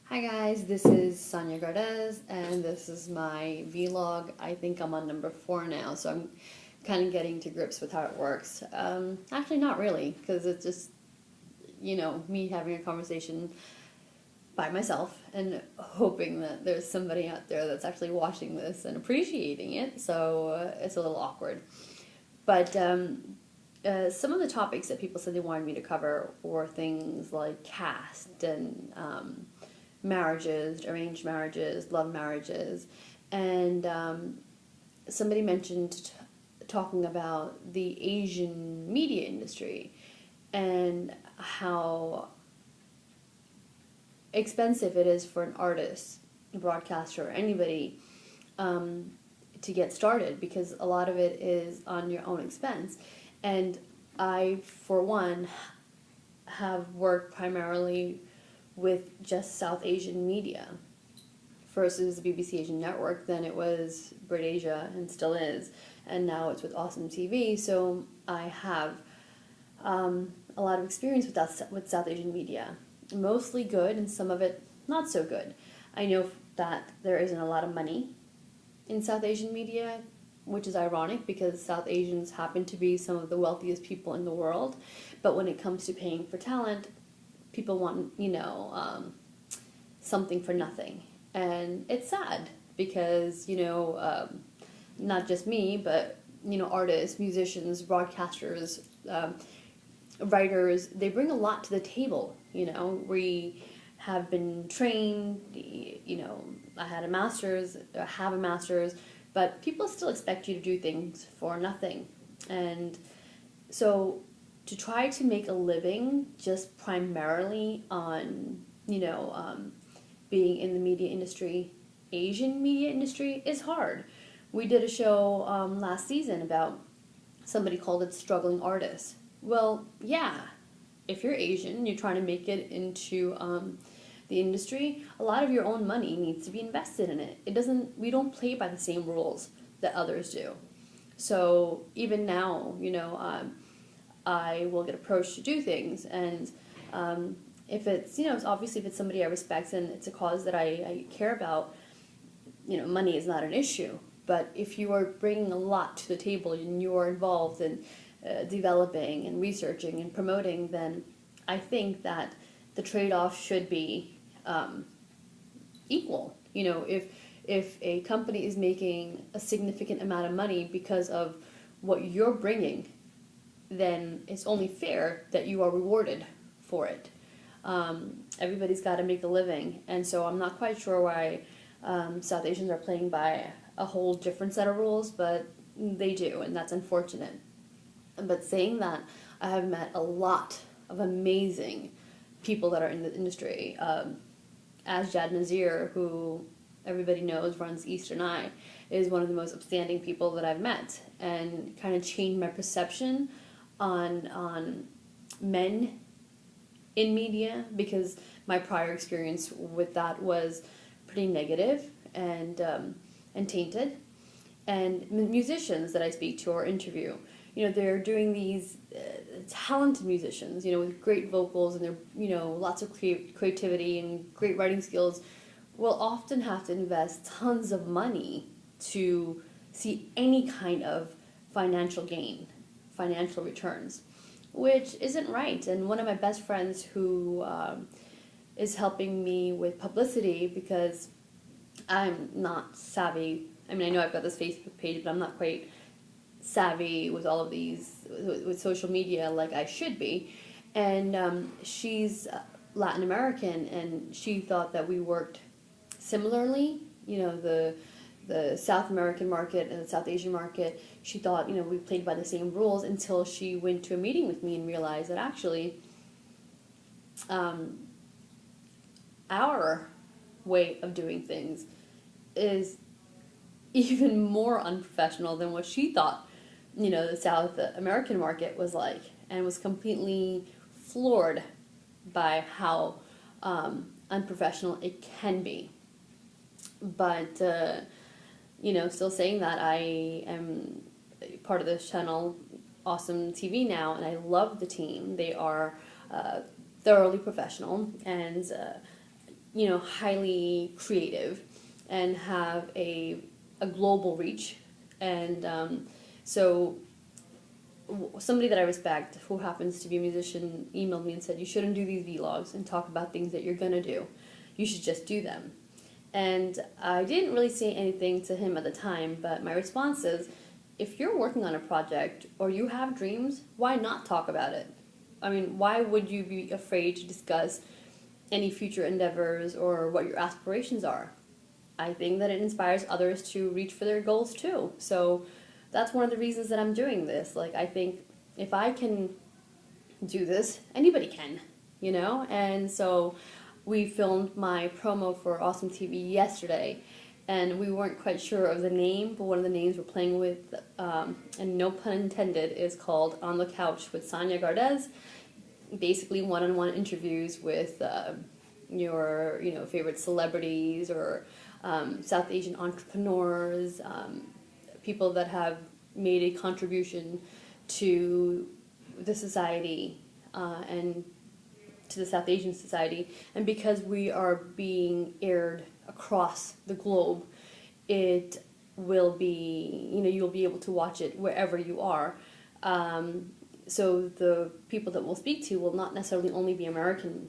Hi guys, this is Sanyya and this is my vlog. I think I'm on number 4 now, so I'm kind of getting to grips with how it works. Actually, not really, because it's just, me having a conversation by myself and hoping that there's somebody out there that's actually watching this and appreciating it, so it's a little awkward. But some of the topics that people said they wanted me to cover were things like caste and marriages, arranged marriages, love marriages, and somebody mentioned talking about the Asian media industry and how expensive it is for an artist, a broadcaster, or anybody to get started, because a lot of it is on your own expense. And I, for one, have worked primarily with just South Asian media. First it was the BBC Asian Network, then it was Brit Asia, and still is, and now it's with Awesome TV. So I have a lot of experience with South Asian media, mostly good, and some of it not so good. I know that there isn't a lot of money in South Asian media, which is ironic because South Asians happen to be some of the wealthiest people in the world, but when it comes to paying for talent, people want, something for nothing. And it's sad because, not just me, but, artists, musicians, broadcasters, writers, they bring a lot to the table. We have been trained, I had a master's, I have a master's, but people still expect you to do things for nothing. And so to try to make a living just primarily on, being in the media industry, Asian media industry, is hard. We did a show last season about somebody called it struggling artists. Well, yeah, if you're Asian, you're trying to make it into the industry, a lot of your own money needs to be invested in it. We don't play by the same rules that others do. So even now, I will get approached to do things, and if it's, obviously if it's somebody I respect and it's a cause that I care about, money is not an issue. But if you are bringing a lot to the table and you are involved in developing and researching and promoting, then I think that the trade-off should be equal. If a company is making a significant amount of money because of what you're bringing, then it's only fair that you are rewarded for it. Everybody's got to make a living, and so I'm not quite sure why South Asians are playing by a whole different set of rules, but they do, and that's unfortunate. But saying that, I have met a lot of amazing people that are in the industry. Asjad Nazir, who everybody knows runs Eastern Eye, is one of the most upstanding people that I've met, and kind of changed my perception on men in media, because my prior experience with that was pretty negative and tainted. And musicians that I speak to or interview, they're doing these talented musicians, with great vocals, and they're, lots of creativity and great writing skills, will often have to invest tons of money to see any kind of financial gain, financial returns, which isn't right. And one of my best friends who is helping me with publicity, because I'm not savvy. I mean, I know I've got this Facebook page, but I'm not quite savvy with all of these, with social media like I should be. And she's Latin American, and she thought that we worked similarly, the South American market and the South Asian market. She thought, we played by the same rules, until she went to a meeting with me and realized that actually our way of doing things is even more unprofessional than what she thought, the South American market was like, and was completely floored by how unprofessional it can be. But still saying that, I am part of this channel, Awesome TV now, and I love the team. They are thoroughly professional, and highly creative and have a global reach. And so somebody that I respect, who happens to be a musician, emailed me and said, you shouldn't do these vlogs and talk about things that you're gonna do. You should just do them. And I didn't really say anything to him at the time, but my response is, if you're working on a project or you have dreams, why not talk about it? I mean, why would you be afraid to discuss any future endeavors or what your aspirations are? I think that it inspires others to reach for their goals too. So that's one of the reasons that I'm doing this. Like, I think if I can do this, anybody can, And so we filmed my promo for Awesome TV yesterday, and we weren't quite sure of the name, but one of the names we're playing with, and no pun intended, is called On the Couch with Sanyya V. Basically one-on-one interviews with your favorite celebrities or South Asian entrepreneurs, people that have made a contribution to the society and to the South Asian society. And because we are being aired across the globe, it will be, you'll be able to watch it wherever you are. So the people that we'll speak to will not necessarily only be American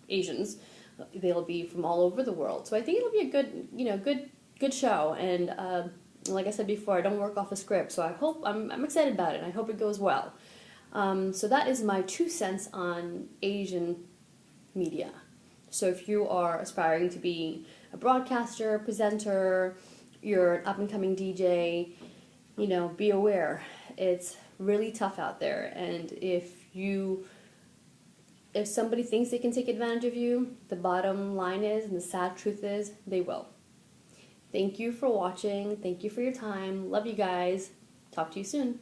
Asians. They'll be from all over the world. So I think it'll be a good show. And like I said before, I don't work off a script, so I'm excited about it, and I hope it goes well. So that is my 2 cents on Asian media. So if you are aspiring to be a broadcaster, presenter, you're an up-and-coming DJ, be aware. It's really tough out there, and if somebody thinks they can take advantage of you, the bottom line is, and the sad truth is, they will. Thank you for watching. Thank you for your time. Love you guys. Talk to you soon.